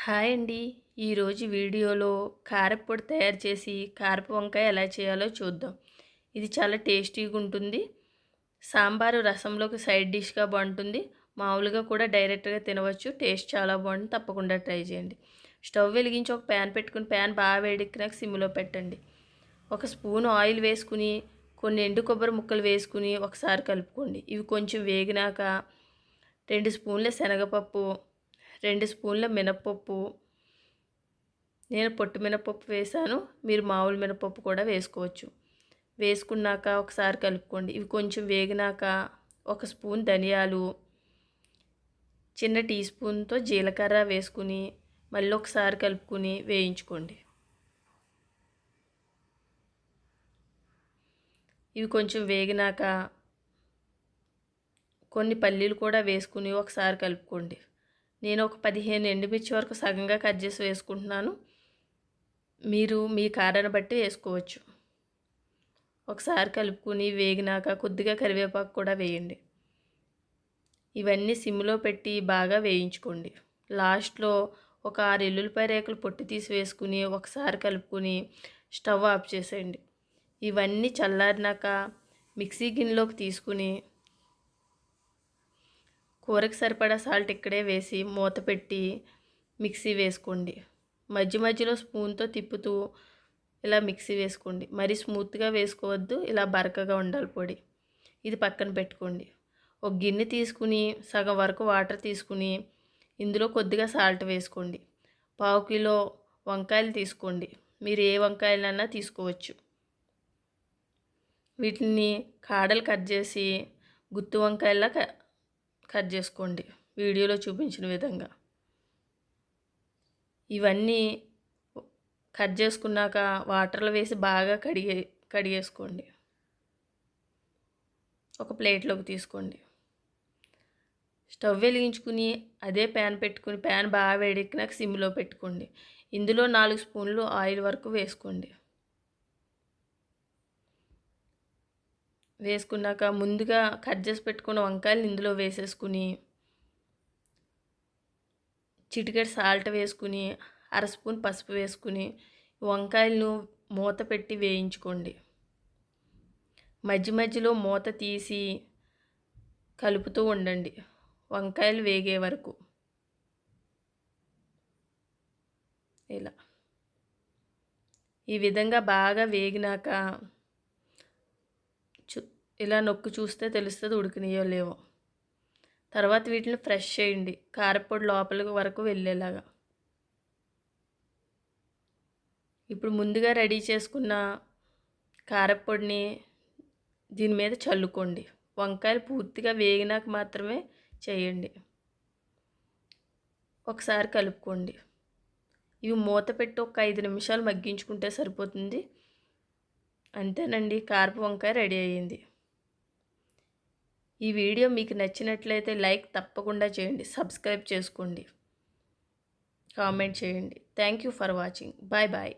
Hi అండి. ఈరోజు వీడియోలో కారప్పొడి తయారు చేసి కారపు వంకాయ ఎలా చేయాలో చూద్దాం. ఇది చాలా టేస్టీగా ఉంటుంది. సాంబారు రసంలోకి సైడ్ డిష్గా బాగుంటుంది. మామూలుగా కూడా డైరెక్ట్గా తినవచ్చు. టేస్ట్ చాలా బాగుంటుంది. తప్పకుండా ట్రై చేయండి. స్టవ్ వెలిగించి ఒక ప్యాన్ పెట్టుకుని ప్యాన్ బాగా వేడెక్కినాక సిమ్లో పెట్టండి. ఒక స్పూన్ ఆయిల్ వేసుకుని కొన్ని ఎండు కొబ్బరి ముక్కలు వేసుకుని ఒకసారి కలుపుకోండి. ఇవి కొంచెం వేగినాక 2 స్పూన్ల శనగపప్పు, 2 స్పూన్ల మినప్పప్పు, నేను పొట్టు మినపప్పు వేసాను. మీరు మామూలు మినపప్పు కూడా వేసుకోవచ్చు. వేసుకున్నాక ఒకసారి కలుపుకోండి. ఇవి కొంచెం వేగినాక ఒక స్పూన్ ధనియాలు, చిన్న టీ స్పూన్తో జీలకర్ర వేసుకుని మళ్ళీ ఒకసారి కలుపుకుని వేయించుకోండి. ఇవి కొంచెం వేగినాక కొన్ని పల్లీలు కూడా వేసుకుని ఒకసారి కలుపుకోండి. నేను ఒక 15 ఎండుమిర్చి వరకు సగంగా కట్ చేసి వేసుకుంటున్నాను. మీరు మీ కారాన్ని బట్టి వేసుకోవచ్చు. ఒకసారి కలుపుకుని వేగినాక కొద్దిగా కరివేపాకు కూడా వేయండి. ఇవన్నీ సిమ్లో పెట్టి బాగా వేయించుకోండి. లాస్ట్లో ఒక 6 ఎల్లుల్లిపాయ రేకులు పొట్టు తీసి వేసుకుని ఒకసారి కలుపుకుని స్టవ్ ఆఫ్ చేసేయండి. ఇవన్నీ చల్లారినాక మిక్సీ గిన్నెలోకి తీసుకుని కూరకు సరిపడా సాల్ట్ ఇక్కడే వేసి మూత పెట్టి మిక్సీ వేసుకోండి. మధ్య మధ్యలో స్పూన్తో తిప్పుతూ ఇలా మిక్సీ వేసుకోండి. మరీ స్మూత్గా వేసుకోవద్దు, ఇలా బరకగా ఉండాలి పొడి. ఇది పక్కన పెట్టుకోండి. ఒక గిన్నె తీసుకుని సగం వరకు వాటర్ తీసుకుని ఇందులో కొద్దిగా సాల్ట్ వేసుకోండి. 1/2 కిలో వంకాయలు తీసుకోండి. మీరు ఏ వంకాయలన్నా తీసుకోవచ్చు. వీటిని కాడలు కట్ చేసి గుత్తి వంకాయలా కట్ చేసుకోండి వీడియోలో చూపించిన విధంగా. ఇవన్నీ కట్ చేసుకున్నాక వాటర్లో వేసి బాగా కడిగేసుకోండి. ఒక ప్లేట్లోకి తీసుకోండి. స్టవ్ వెలిగించుకుని అదే ప్యాన్ పెట్టుకుని ప్యాన్ బాగా వేడెక్కినాక సిమ్లో పెట్టుకోండి. ఇందులో 4 స్పూన్లు ఆయిల్ వరకు వేసుకోండి. వేసుకున్నాక ముందుగా కట్ చేసి పెట్టుకున్న వంకాయలు ఇందులో వేసేసుకుని చిటికెడు సాల్ట్ వేసుకుని 1/2 స్పూన్ పసుపు వేసుకుని వంకాయలను మూత పెట్టి వేయించుకోండి. మధ్య మధ్యలో మూత తీసి కలుపుతూ ఉండండి వంకాయలు వేగే వరకు. ఈ విధంగా బాగా వేగినాక ఇలా నొక్కి చూస్తే తెలుస్తుంది ఉడికినాయో లేవో. తర్వాత వీటిని ఫ్రెష్ చేయండి కారపొడి లోపలికి వరకు వెళ్ళేలాగా. ఇప్పుడు ముందుగా రెడీ చేసుకున్న కారపొడిని దీని మీద చల్లుకోండి. వంకాయలు పూర్తిగా వేగినాక మాత్రమే చేయండి. ఒకసారి కలుపుకోండి. ఇవి మూత పెట్టి ఒక 5 నిమిషాలు మగ్గించుకుంటే సరిపోతుంది. అంతేనండి, కారపు వంకాయ రెడీ అయ్యింది. ఈ వీడియో మీకు నచ్చినట్లయితే లైక్ తప్పకుండా చేయండి, సబ్స్క్రైబ్ చేసుకోండి, కామెంట్ చేయండి. Thank you for watching. Bye bye.